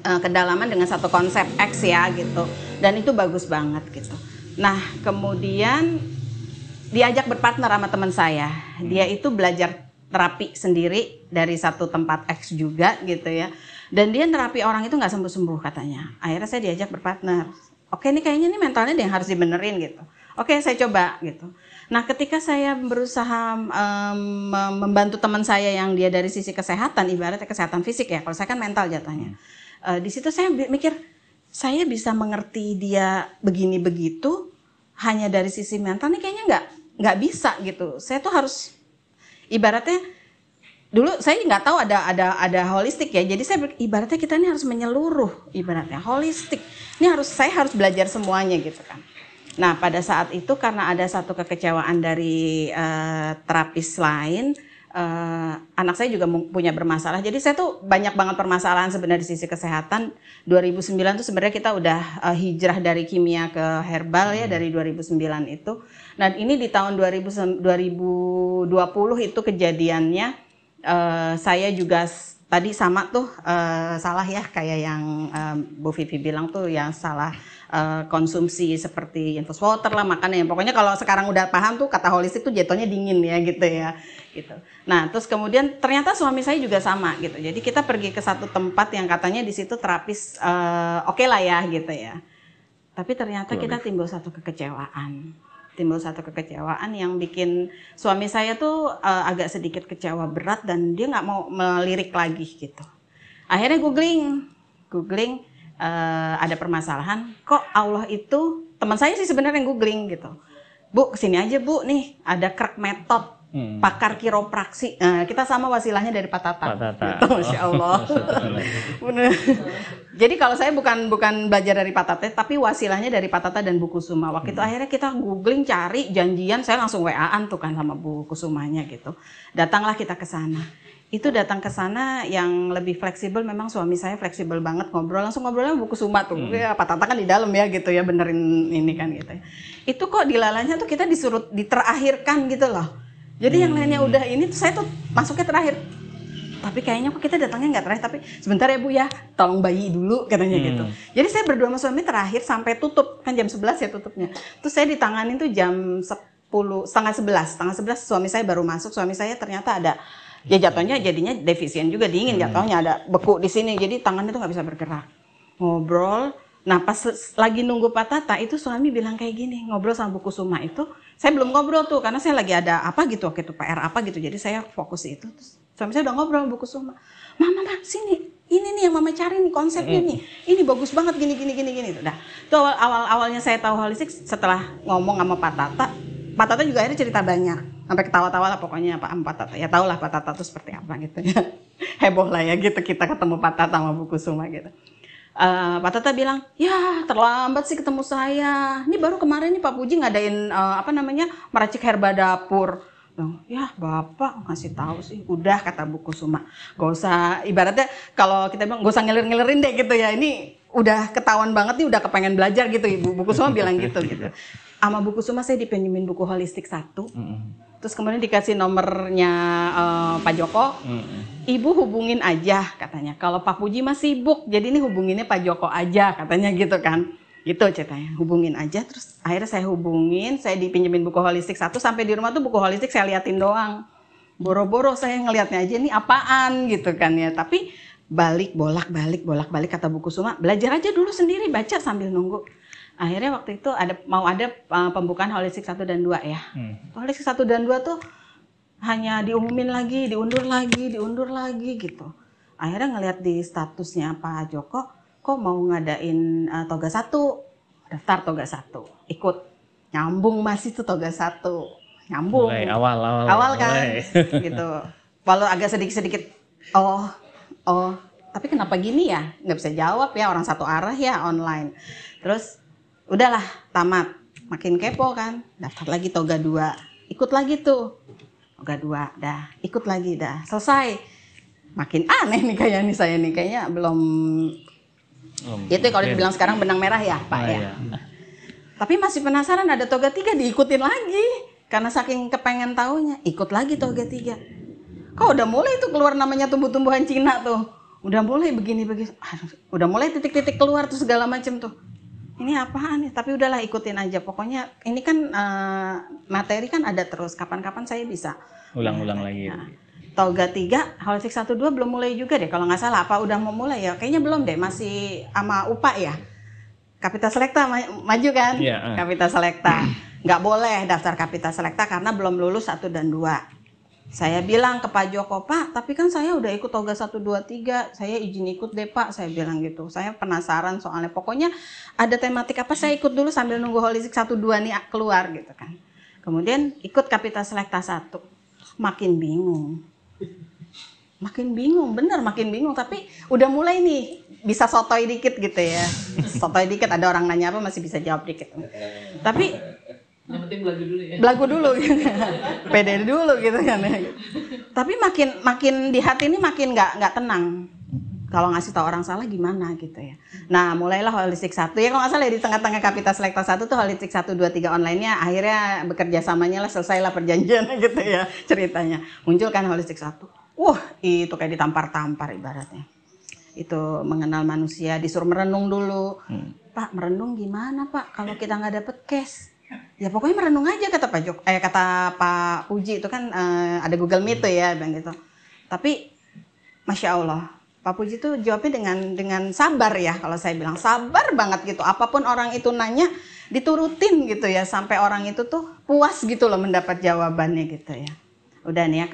kedalaman dengan satu konsep X ya gitu. Dan itu bagus banget gitu. Nah, kemudian diajak berpartner sama teman saya. Dia itu belajar terapi sendiri dari satu tempat X juga gitu ya. Dan dia terapi orang itu nggak sembuh-sembuh katanya. Akhirnya saya diajak berpartner. Oke, ini kayaknya nih mentalnya yang harus dibenerin gitu. Oke, saya coba gitu. Nah, ketika saya berusaha membantu teman saya yang dia dari sisi kesehatan, ibaratnya kesehatan fisik ya, kalau saya kan mental jatuhnya. Di situ saya mikir, saya bisa mengerti dia begini begitu hanya dari sisi mental nih kayaknya nggak bisa gitu. Saya tuh harus ibaratnya dulu saya nggak tahu ada holistik ya, jadi saya ibaratnya kita ini harus menyeluruh, ibaratnya holistik. Ini saya harus belajar semuanya gitu kan. Nah pada saat itu karena ada satu kekecewaan dari terapis lain, anak saya juga punya bermasalah. Jadi saya tuh banyak banget permasalahan sebenarnya di sisi kesehatan. 2009 tuh sebenarnya kita udah hijrah dari kimia ke herbal ya dari 2009 itu. Nah ini di tahun 2020 itu kejadiannya. Saya juga tadi sama tuh salah ya kayak yang Bu Vivi bilang tuh yang salah konsumsi seperti infus water lah makannya. Pokoknya kalau sekarang udah paham tuh kata holistik tuh jatuhnya dingin ya gitu ya. Gitu. Nah terus kemudian ternyata suami saya juga sama gitu. Jadi kita pergi ke satu tempat yang katanya di situ terapis oke lah ya gitu ya. Tapi ternyata kita timbul satu kekecewaan. Yang bikin suami saya tuh agak sedikit kecewa berat dan dia nggak mau melirik lagi gitu. Akhirnya googling ada permasalahan. Kok Allah itu teman saya sih sebenarnya yang googling gitu. Bu kesini aja Bu nih ada crack method pakar kiropraksi. Kita sama wasilahnya dari Pak Tata. Gitu, Masya Allah. Bener. Jadi kalau saya bukan belajar dari Pak Tata, tapi wasilahnya dari Pak Tata dan Bu Kusuma. Waktu itu akhirnya kita googling cari janjian, saya langsung WA-an tuh kan sama Bu Kusumanya gitu. Datanglah kita ke sana. Itu datang ke sana yang lebih fleksibel, memang suami saya fleksibel banget, langsung ngobrolnya buku Suma tuh. Ya, Pak Tata kan di dalam ya gitu ya, benerin ini kan gitu ya. Itu kok dilalanya tuh kita disuruh diterakhirkan gitu loh. Jadi yang lainnya udah ini tuh saya tuh masuknya terakhir. Tapi kayaknya kok kita datangnya nggak terakhir, tapi sebentar ya Bu ya, tolong bayi dulu katanya gitu. Jadi saya berdua sama suami terakhir sampai tutup, kan jam 11 ya tutupnya. Terus saya ditanganin tuh jam setengah 11 suami saya baru masuk. Suami saya ternyata ada, ya jadinya defisien juga, dingin jatuhnya, ada beku di sini, jadi tangannya tuh nggak bisa bergerak. Ngobrol, nah pas lagi nunggu Pak Tata itu suami bilang kayak gini, ngobrol sama buku Suma itu, saya belum ngobrol tuh karena saya lagi ada apa gitu waktu itu, PR apa gitu, jadi saya fokus itu. Terus suami saya udah ngobrol sama buku Suma, mama sini, ini nih yang mama cari nih konsepnya nih, ini bagus banget gini. Udah, itu awalnya saya tahu holistik setelah ngomong sama Pak Tata. Pak Tata juga akhirnya cerita banyak, sampai ketawa-tawa lah pokoknya Pak Tata. Ya tau lah Pak Tata itu seperti apa gitu ya. Heboh lah ya gitu kita ketemu Pak Tata sama buku Suma gitu. Pak Tata bilang, ya terlambat sih ketemu saya. Ini baru kemarin nih Pak Puji ngadain meracik herba dapur. Ya Bapak ngasih tahu sih, udah kata buku Suma. Gak usah, ibaratnya kalau kita bilang gak usah ngiler-ngilerin deh gitu ya. Ini udah ketahuan banget nih, udah kepengen belajar gitu Ibu. Buku Suma bilang gitu. Sama buku Suma saya dipinjemin buku holistik 1. Terus kemudian dikasih nomornya Pak Joko. Ibu hubungin aja katanya. Kalau Pak Puji mah sibuk, jadi ini hubunginnya Pak Joko aja katanya gitu kan. Gitu ceritanya, hubungin aja. Terus akhirnya saya hubungin, saya dipinjemin buku holistik 1. Sampai di rumah tuh buku holistik saya liatin doang. Boro-boro saya ngeliatnya aja ini apaan gitu kan ya. Tapi bolak-balik kata buku Suma. Belajar aja dulu sendiri, baca sambil nunggu. Akhirnya waktu itu mau ada pembukaan holistik 1 dan 2 ya. Holistik 1 dan 2 tuh hanya diumumin lagi, diundur lagi gitu. Akhirnya ngelihat di statusnya Pak Joko, kok mau ngadain toga 1, daftar toga 1, ikut. Nyambung masih tuh toga 1, nyambung. Mulai awal kan, gitu. Walau agak sedikit, oh, tapi kenapa gini ya? Nggak bisa jawab ya, orang satu arah ya online. Terus udahlah tamat, makin kepo kan, daftar lagi toga 2, ikut lagi tuh toga 2, dah ikut lagi, dah selesai. Makin aneh nih saya nih kayaknya belum itu kalau dibilang sekarang benang merah ya Pak ya. Iya. Tapi masih penasaran, ada toga 3 diikutin lagi karena saking kepengen taunya, ikut lagi toga 3. Kok udah mulai tuh keluar namanya tumbuh-tumbuhan Cina tuh, udah mulai begini, udah mulai titik-titik keluar tuh segala macem tuh. Ini apaan nih? Tapi udahlah ikutin aja. Pokoknya ini kan materi kan ada terus. Kapan-kapan saya bisa Ulang-ulang lagi. Nah, toga 3, holistik 1, 2 belum mulai juga deh. Kalau nggak salah, apa udah mau mulai ya? Kayaknya belum deh. Masih sama UPA ya. Kapita Selekta maju kan? Yeah. Kapita Selekta. Nggak boleh daftar Kapita Selekta karena belum lulus 1 dan 2. Saya bilang ke Pak Joko, Pak, tapi kan saya udah ikut toga 1, 2, 3, saya izin ikut deh Pak, saya bilang gitu. Saya penasaran soalnya, pokoknya ada tematik apa, saya ikut dulu sambil nunggu holistik 1, 2 nih keluar gitu kan. Kemudian ikut Kapita Selekta 1, makin bingung, bener makin bingung, tapi udah mulai nih, bisa sotoy dikit gitu ya. Sotoy dikit, ada orang nanya apa masih bisa jawab dikit. Tapi yang penting belagu dulu ya. Belagu dulu gitu. Pede dulu gitu kan. Tapi makin di hati ini makin nggak tenang. Kalau ngasih tahu orang salah gimana gitu ya. Nah, mulailah holistik 1 ya, kalau nggak salah ya, di tengah-tengah Kapita Selekta 1 tuh holistik 1, 2, 3 online-nya akhirnya bekerja samanya lah, selesailah perjanjiannya gitu ya ceritanya. Muncul kan holistik 1. Itu kayak ditampar-tampar ibaratnya. Itu mengenal manusia, disuruh merenung dulu. Pak, merenung gimana Pak kalau kita nggak dapet cash? Ya pokoknya merenung aja kata Pak Puji itu kan ada Google Meet tuh ya bilang gitu. Tapi Masya Allah, Pak Puji tuh jawabnya dengan sabar ya, kalau saya bilang sabar banget gitu. Apapun orang itu nanya diturutin gitu ya, sampai orang itu tuh puas gitu loh mendapat jawabannya gitu ya. Udah nih ya,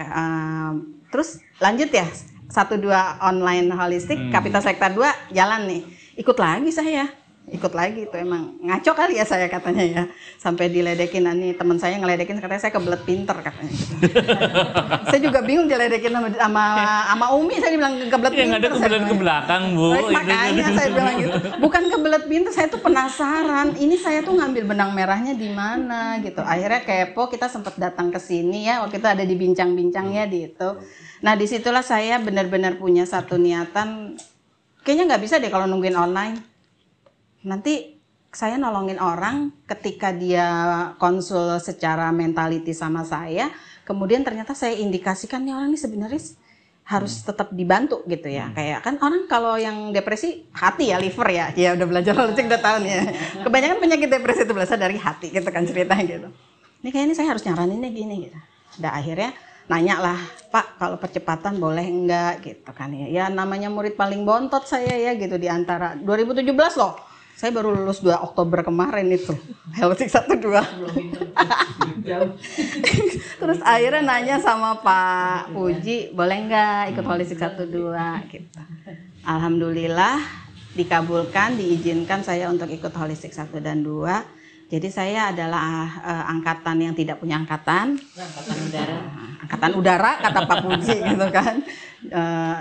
terus lanjut ya 1, 2 online holistik, Kapita Selekta 2 jalan nih. Ikut lagi saya. ikut lagi itu emang ngaco kali ya saya katanya ya, sampai diledekin. Nih teman saya ngeledekin katanya saya kebelet pinter katanya gitu. Saya juga bingung diledekin sama Umi, saya dibilang kebelet pinter. Yang ada kebelet ke belakang Bu. Makanya saya bilang gitu, bukan kebelet pinter, saya tuh penasaran ini saya tuh ngambil benang merahnya di mana gitu. Akhirnya kepo, kita sempat datang ke sini ya, waktu itu ada di bincang-bincangnya di itu. Nah disitulah saya benar-benar punya satu niatan, kayaknya nggak bisa deh kalau nungguin online. Nanti saya nolongin orang ketika dia konsul secara mentality sama saya, kemudian ternyata saya indikasikan nih orang ini sebenarnya harus tetap dibantu gitu ya. Kayak kan orang kalau yang depresi hati ya, liver ya, ya udah belajar holistik udah tahun ya. Kebanyakan penyakit depresi itu berasal dari hati gitu kan ceritanya gitu. Ini kayaknya saya harus nyaraninnya gini gitu. Udah akhirnya nanya lah, Pak kalau percepatan boleh enggak gitu kan ya. Ya namanya murid paling bontot saya ya gitu di antara 2017 loh. Saya baru lulus 2 Oktober kemarin itu, Holistik 1-2. Terus akhirnya nanya sama Pak Puji, boleh nggak ikut Holistik 1-2 gitu. Alhamdulillah dikabulkan, diizinkan saya untuk ikut Holistik 1 dan 2. Jadi saya adalah angkatan yang tidak punya angkatan. Angkatan udara kata Pak Puji gitu kan.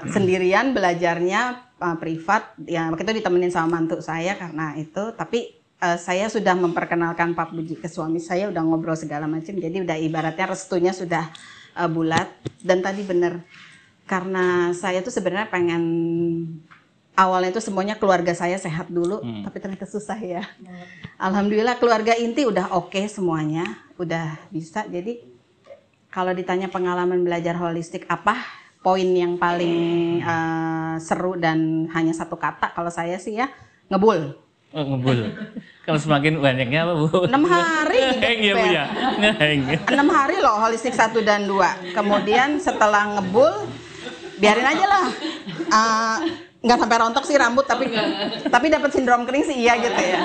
Sendirian belajarnya privat ya, waktu itu ditemenin sama mantu saya karena itu, tapi saya sudah memperkenalkan Pak Puji ke suami saya, udah ngobrol segala macam, jadi udah ibaratnya restunya sudah bulat. Dan tadi bener, karena saya tuh sebenarnya pengen awalnya itu semuanya keluarga saya sehat dulu, tapi ternyata susah ya. Alhamdulillah keluarga inti udah oke semuanya, udah bisa. Jadi kalau ditanya pengalaman belajar holistik apa poin yang paling seru dan hanya satu kata, kalau saya sih ya ngebul. Oh, ngebul. Kalau semakin banyaknya apa Bu? 6 hari. Ngeheng ya Bu ya. Ngeheng. 6 hari loh Holistik 1 dan 2. Kemudian setelah ngebul, biarin aja lah. Nggak sampai rontok sih rambut, tapi dapat sindrom kering sih iya gitu ya.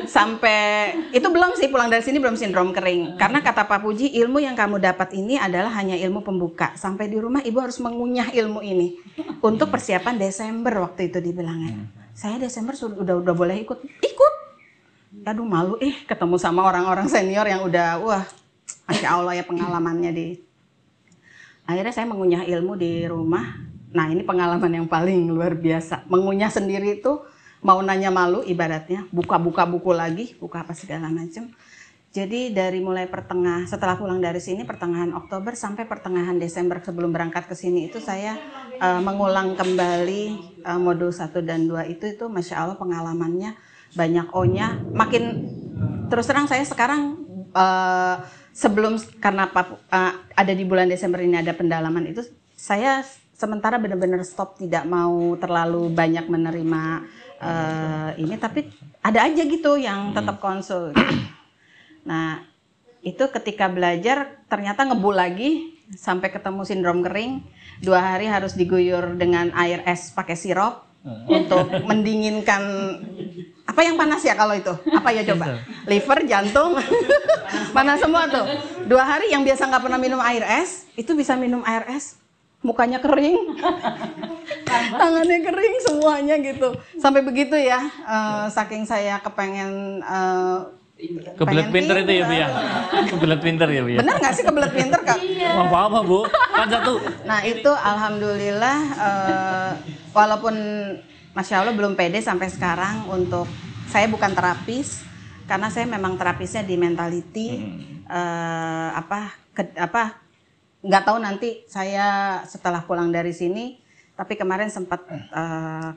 Sampai itu belum sih, pulang dari sini belum sindrom kering. Karena kata Pak Puji, ilmu yang kamu dapat ini adalah hanya ilmu pembuka. Sampai di rumah ibu harus mengunyah ilmu ini untuk persiapan Desember waktu itu dibilangnya. Saya Desember udah boleh ikut. Aduh malu ketemu sama orang-orang senior yang udah wah, Masya Allah ya pengalamannya di. Akhirnya saya mengunyah ilmu di rumah. Nah ini pengalaman yang paling luar biasa. Mengunyah sendiri itu mau nanya malu ibaratnya. Buka-buka buku lagi, buka apa segala macam. Jadi dari mulai setelah pulang dari sini pertengahan Oktober sampai pertengahan Desember sebelum berangkat ke sini itu saya mengulang kembali modul 1 dan 2 itu Masya Allah pengalamannya banyak O-nya. Makin terus terang saya sekarang sebelum karena ada di bulan Desember ini ada pendalaman itu, saya sementara benar-benar stop, tidak mau terlalu banyak menerima ini, tapi ada aja gitu yang tetap konsul. Nah itu ketika belajar ternyata ngebul lagi sampai ketemu sindrom kering. 2 hari harus diguyur dengan air es pakai sirup untuk mendinginkan. Apa yang panas ya kalau itu? Apa ya coba? Liver, jantung, panas semua tuh. 2 hari yang biasa nggak pernah minum air es, itu bisa minum air es. Mukanya kering, tangannya kering, semuanya gitu. Sampai begitu ya, saking saya kepengen kebelet pinter itu ya Bu ya? Kebelet pinter ya Bu ya? Bener nggak sih kebelet pinter Kak? Apa-apa Bu, kan satu. Nah itu alhamdulillah walaupun Masya Allah belum pede sampai sekarang untuk, saya bukan terapis, karena saya memang terapisnya di mentality, nggak tahu nanti saya setelah pulang dari sini, tapi kemarin sempat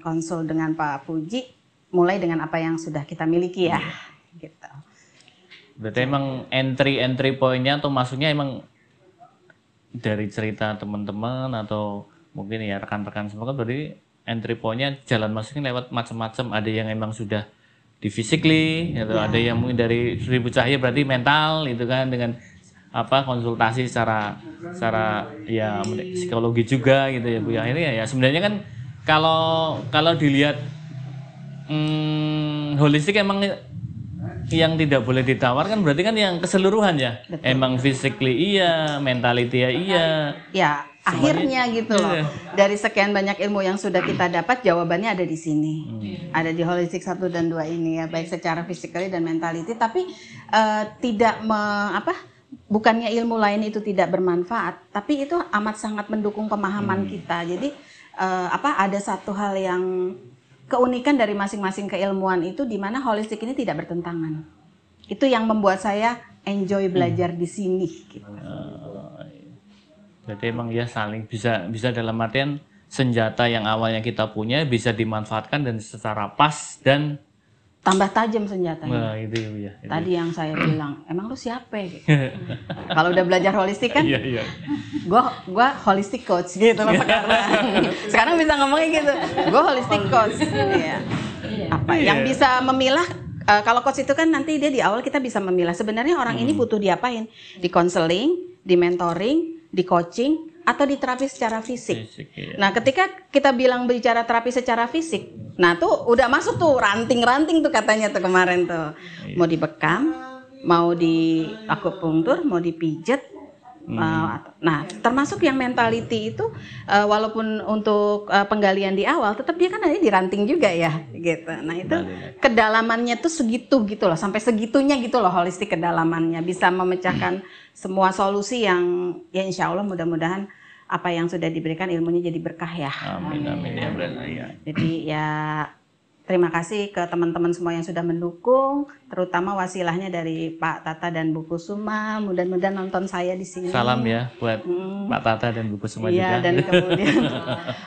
konsul dengan Pak Puji, mulai dengan apa yang sudah kita miliki ya, gitu. Berarti emang entry pointnya atau masuknya emang dari cerita teman-teman atau mungkin ya rekan-rekan semua kan, berarti entry pointnya jalan masuknya lewat macam-macam. Ada yang emang sudah di physically, atau ada yang mungkin dari 1000 cahaya berarti mental itu kan, dengan konsultasi secara ya psikologi juga gitu ya Bu. Akhirnya ya sebenarnya kan kalau dilihat holistik emang yang tidak boleh ditawarkan berarti kan yang keseluruhan ya. Betul. Emang physically iya, mentality ya iya. Ya, akhirnya gitu loh. Dari sekian banyak ilmu yang sudah kita dapat, jawabannya ada di sini. Ada di holistik 1 dan 2 ini ya, baik secara physically dan mentality, tapi bukannya ilmu lain itu tidak bermanfaat, tapi itu amat sangat mendukung pemahaman kita. Jadi ada satu hal yang keunikan dari masing-masing keilmuan itu, di mana holistik ini tidak bertentangan. Itu yang membuat saya enjoy belajar di sini gitu. Berarti emang ya saling bisa dalam artian senjata yang awalnya kita punya bisa dimanfaatkan dan secara pas dan tambah tajam senjatanya. Nah, itu ya. Tadi yang saya bilang, emang lu siapa? Gitu. Kalau udah belajar holistik kan, Iya. Gua holistic coach gitu loh sekarang. Sekarang bisa ngomongnya gitu, gue holistic coach. Iya. Yang bisa memilah, kalau coach itu kan nanti dia di awal kita bisa memilah sebenarnya orang ini butuh diapain, di counseling, di mentoring, di coaching, atau di terapi secara fisik. Iya. Nah, ketika kita bilang bicara terapi secara fisik, nah tuh udah masuk tuh ranting-ranting tuh katanya tuh kemarin tuh. Iya. Mau dibekam, mau di akupunktur, mau dipijet. Nah, termasuk yang mentality itu walaupun untuk penggalian di awal, tetap dia kan ada di ranting juga ya, gitu. Nah itu kedalamannya tuh segitu gitu loh, sampai segitunya gitu loh holistik kedalamannya, bisa memecahkan semua solusi yang ya insya Allah mudah-mudahan apa yang sudah diberikan ilmunya jadi berkah ya. Amin ya berarti ya. Jadi ya terima kasih ke teman-teman semua yang sudah mendukung, terutama wasilahnya dari Pak Tata dan Bu Kusuma. Mudah-mudahan nonton saya di sini. Salam ya buat Pak Tata dan Bu Kusuma juga. Iya, dan kemudian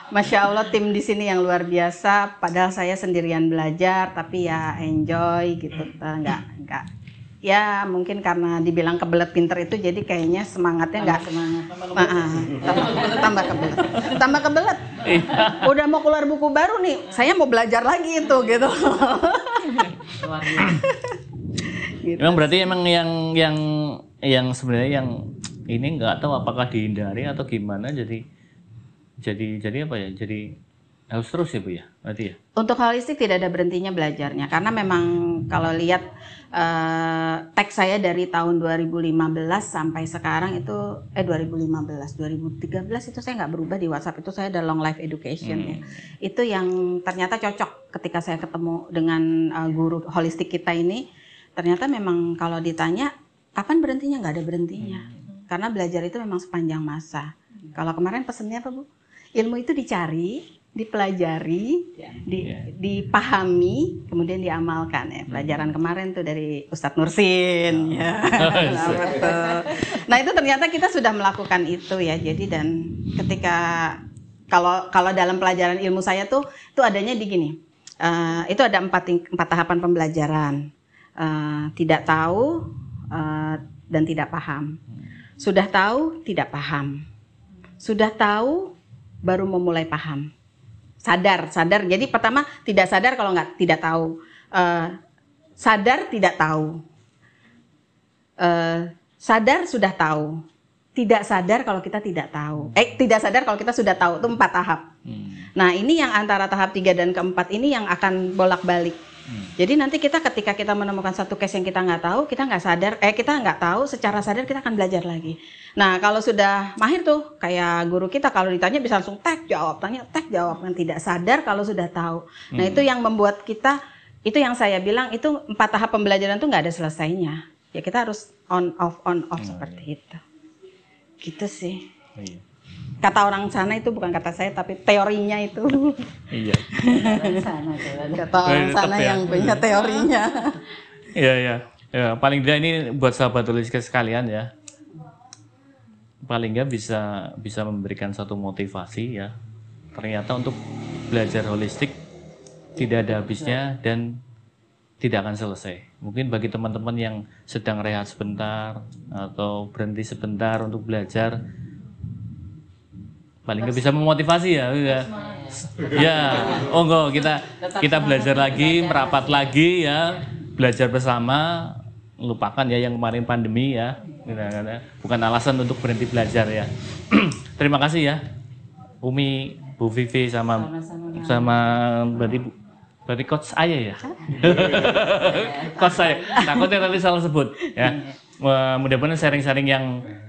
Masya Allah tim di sini yang luar biasa. Padahal saya sendirian belajar, tapi ya enjoy gitu. Enggak. Ya mungkin karena dibilang kebelet pinter itu, jadi kayaknya semangatnya enggak tambah kebelet. Udah mau keluar buku baru nih, saya mau belajar lagi itu gitu. Gitu. Emang berarti emang yang sebenarnya yang ini nggak tahu apakah dihindari atau gimana, jadi apa ya, jadi harus terus ya Bu ya, berarti ya. Untuk holistik tidak ada berhentinya belajarnya, karena memang kalau lihat teks saya dari tahun 2015 sampai sekarang itu 2013 itu saya nggak berubah di WhatsApp, itu saya ada long life education ya. Itu yang ternyata cocok ketika saya ketemu dengan guru holistik kita ini. Ternyata memang kalau ditanya kapan berhentinya, nggak ada berhentinya, karena belajar itu memang sepanjang masa. Kalau kemarin pesennya apa Bu? Ilmu itu dicari, dipelajari, dipahami, kemudian diamalkan ya. Pelajaran kemarin tuh dari Ustadz Nursin ya. Nah itu ternyata kita sudah melakukan itu ya. Jadi dan ketika kalau dalam pelajaran ilmu saya tuh adanya di gini. Itu ada empat tahapan pembelajaran. Tidak tahu dan tidak paham. Sudah tahu, tidak paham. Sudah tahu, baru memulai paham. Sadar. Jadi pertama tidak sadar kalau tidak tahu. Sadar tidak tahu. Sadar sudah tahu. Tidak sadar kalau kita tidak tahu. Tidak sadar kalau kita sudah tahu. Itu 4 tahap. Nah ini yang antara tahap 3 dan keempat ini yang akan bolak-balik. Jadi nanti ketika kita menemukan satu case yang kita nggak tahu, kita nggak sadar, kita nggak tahu, secara sadar kita akan belajar lagi. Nah kalau sudah mahir tuh, kayak guru kita kalau ditanya bisa langsung tek jawab, tanya tek jawab, kan tidak sadar kalau sudah tahu. Nah itu yang membuat kita, itu yang saya bilang itu 4 tahap pembelajaran tuh nggak ada selesainya. Ya kita harus on off seperti itu. Gitu sih. Kata orang sana itu bukan kata saya, tapi teorinya itu. Iya. Kata orang sana yang punya teorinya. Iya. Ya, paling tidak ini buat sahabat holistik sekalian ya. Paling nggak bisa memberikan satu motivasi ya. Ternyata untuk belajar holistik tidak ada habisnya dan tidak akan selesai. Mungkin bagi teman-teman yang sedang rehat sebentar atau berhenti sebentar untuk belajar, paling nggak bisa memotivasi ya. Ya, kita belajar lagi, merapat lagi ya, belajar bersama, lupakan ya yang kemarin pandemi ya, bukan alasan untuk berhenti belajar ya. Terima kasih ya, Umi, Bu Vivi sama berarti coach saya ya, coach saya. Takutnya tadi salah sebut ya. Mudah-mudahan sharing-sharing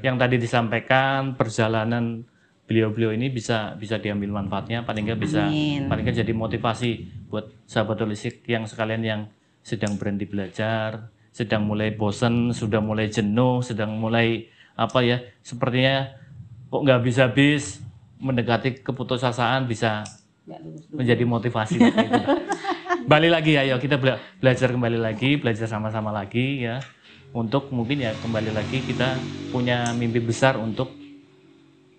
yang tadi disampaikan, perjalanan beliau-beliau ini bisa diambil manfaatnya, paling nggak bisa Amin. paling nggak jadi motivasi buat sahabat holistik yang sekalian yang sedang berhenti belajar, sedang mulai bosen, sudah mulai jenuh, sedang mulai apa ya, sepertinya kok nggak habis-habis, mendekati keputusasaan, bisa menjadi motivasi. Gitu. Balik lagi, ayo kita belajar kembali lagi, belajar sama-sama lagi ya, untuk mungkin ya kembali lagi kita punya mimpi besar untuk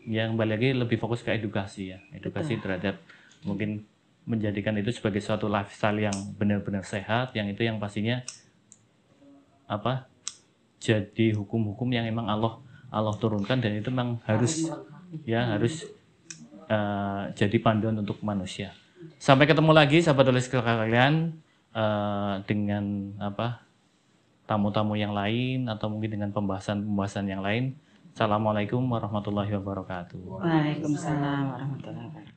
ya kembali lagi lebih fokus ke edukasi ya, edukasi terhadap mungkin menjadikan itu sebagai suatu lifestyle yang benar-benar sehat, yang itu yang pastinya apa, jadi hukum-hukum yang emang Allah turunkan, dan itu memang harus jadi panduan untuk manusia. Sampai ketemu lagi sahabat holistik kalian dengan apa, tamu-tamu yang lain atau mungkin dengan pembahasan yang lain. Assalamualaikum warahmatullahi wabarakatuh. Waalaikumsalam warahmatullahi wabarakatuh.